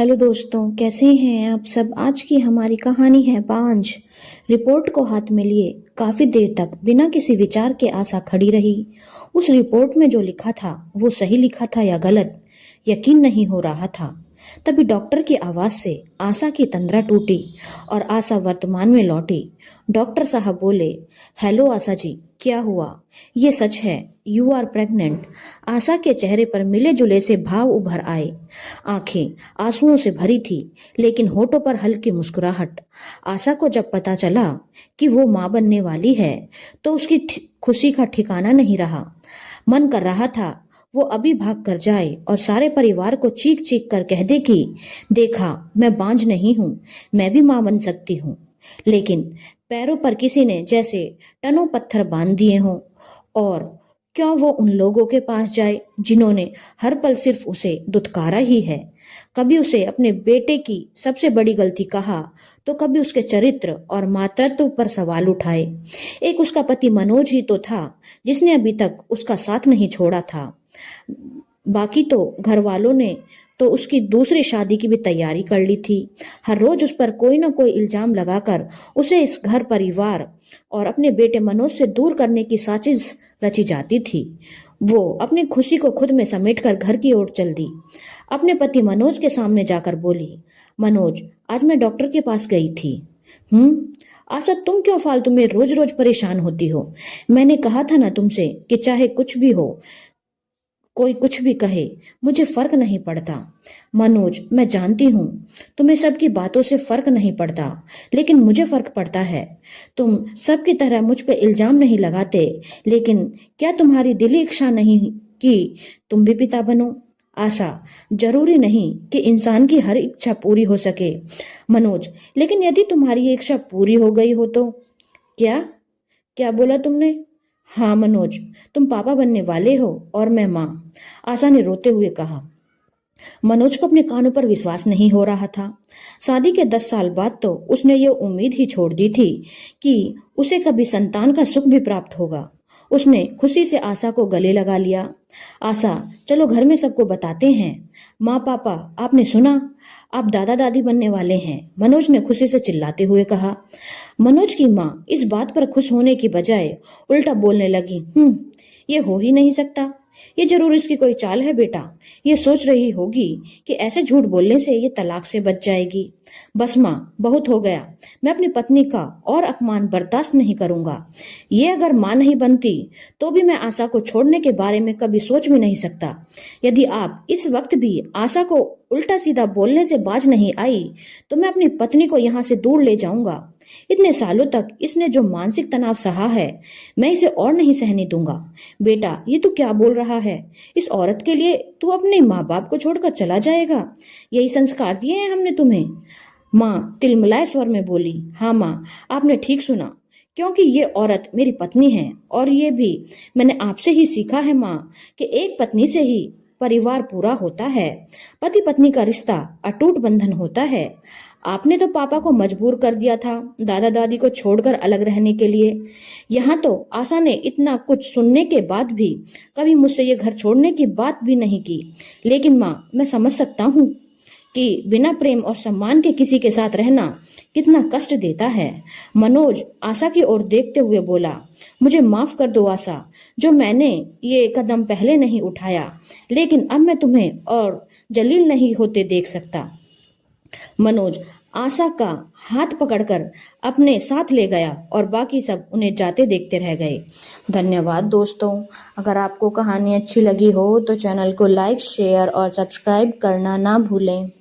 Hello दोस्तों, कैसे हैं आप सब। आज की हमारी कहानी है बांझ। रिपोर्ट को हाथ में लिए काफी देर तक बिना किसी विचार के आशा खड़ी रही। उस रिपोर्ट में जो लिखा था वो सही लिखा था या गलत, यकीन नहीं हो रहा था। तभी डॉक्टर की आवाज से आशा की तंद्रा टूटी और आशा वर्तमान में लौटी। डॉक्टर साहब बोले, हेलो आशा जी, क्या हुआ? ये सच है, यू आर प्रेग्नेंट। आशा के चेहरे पर मिले जुले से भाव उभर आए। आंखें आंसुओं से भरी थी, लेकिन होठों पर हल्की मुस्कुराहट। आशा को जब पता चला कि वो मां बनने वाली है तो उसकी खुशी का ठिकाना नहीं रहा। मन कर रहा था वो अभी भाग कर जाए और सारे परिवार को चीख चीख कर कह दे कि देखा, मैं बांझ नहीं हूं, मैं भी मां बन सकती हूं। लेकिन पैरों पर किसी ने जैसे टनों पत्थर बांध दिए हों। और क्यों वो उन लोगों के पास जाए जिन्होंने हर पल सिर्फ उसे दुत्कारा ही है। कभी उसे अपने बेटे की सबसे बड़ी गलती कहा तो कभी उसके चरित्र और मातृत्व पर सवाल उठाए। एक उसका पति मनोज ही तो था जिसने अभी तक उसका साथ नहीं छोड़ा था। बाकी तो घर वालों ने तो उसकी दूसरी शादी की भी तैयारी कर ली थी। हर रोज उस पर कोई ना कोई इल्जाम लगाकर उसे इस घर परिवार और अपने बेटे मनोज से दूर करने की साजिश रची जाती थी। वो अपनी खुशी को खुद में समेटकर घर की ओर चल दी। अपने पति मनोज के सामने जाकर बोली, मनोज, आज मैं डॉक्टर के पास गई थी। आशा, तुम क्यों फालतू में रोज रोज परेशान होती हो? मैंने कहा था ना तुमसे कि चाहे कुछ भी हो, कोई कुछ भी कहे, मुझे फर्क नहीं पड़ता। मनोज, मैं जानती हूँ तुम्हें सबकी बातों से फर्क नहीं पड़ता, लेकिन मुझे फर्क पड़ता है। तुम सबकी तरह मुझ पे इल्जाम नहीं लगाते, लेकिन क्या तुम्हारी दिली इच्छा नहीं कि तुम भी पिता बनो? आशा, जरूरी नहीं कि इंसान की हर इच्छा पूरी हो सके। मनोज, लेकिन यदि तुम्हारी ये इच्छा पूरी हो गई हो तो? क्या क्या बोला तुमने? हाँ मनोज, तुम पापा बनने वाले हो और मैं माँ, आशा ने रोते हुए कहा। मनोज को अपने कानों पर विश्वास नहीं हो रहा था। शादी के 10 साल बाद तो उसने ये उम्मीद ही छोड़ दी थी कि उसे कभी संतान का सुख भी प्राप्त होगा। उसने खुशी से आशा को गले लगा लिया। आशा, चलो घर में सबको बताते हैं। माँ, पापा, आपने सुना, आप दादा दादी बनने वाले हैं, मनोज ने खुशी से चिल्लाते हुए कहा। मनोज की माँ इस बात पर खुश होने की बजाय उल्टा बोलने लगी, ये हो ही नहीं सकता, ये जरूर इसकी कोई चाल है बेटा। ये सोच रही होगी कि ऐसे झूठ बोलने से ये तलाक से बच जाएगी। बस माँ, बहुत हो गया, मैं अपनी पत्नी का और अपमान बर्दाश्त नहीं करूंगा। ये अगर माँ नहीं बनती तो भी मैं आशा को छोड़ने के बारे में कभी सोच भी नहीं सकता। यदि आप इस वक्त भी आशा को उल्टा सीधा बोलने से बाज नहीं आई तो मैं अपनी पत्नी को यहाँ से दूर ले जाऊंगा। इतने सालों तक इसने जो मानसिक तनाव सहा है, मैं इसे और नहीं सहने दूंगा। बेटा, ये तू क्या बोल रहा है? इस औरत के लिए तू अपने माँ बाप को छोड़कर चला जाएगा? यही संस्कार दिए हैं हमने तुम्हें? माँ तिलमिलाए स्वर में बोली, हाँ माँ, आपने ठीक सुना, क्योंकि ये औरत मेरी पत्नी है और ये भी मैंने आपसे ही सीखा है माँ कि एक पत्नी से ही परिवार पूरा होता है। पति पत्नी का रिश्ता अटूट बंधन होता है। आपने तो पापा को मजबूर कर दिया था दादा दादी को छोड़कर अलग रहने के लिए। यहाँ तो आशा ने इतना कुछ सुनने के बाद भी कभी मुझसे ये घर छोड़ने की बात भी नहीं की। लेकिन माँ, मैं समझ सकता हूँ कि बिना प्रेम और सम्मान के किसी के साथ रहना कितना कष्ट देता है। मनोज आशा की ओर देखते हुए बोला, मुझे माफ कर दो आशा, जो मैंने ये कदम पहले नहीं उठाया, लेकिन अब मैं तुम्हें और जलील नहीं होते देख सकता। मनोज आशा का हाथ पकड़कर अपने साथ ले गया और बाकी सब उन्हें जाते देखते रह गए। धन्यवाद दोस्तों। अगर आपको कहानी अच्छी लगी हो तो चैनल को लाइक, शेयर और सब्सक्राइब करना ना भूलें।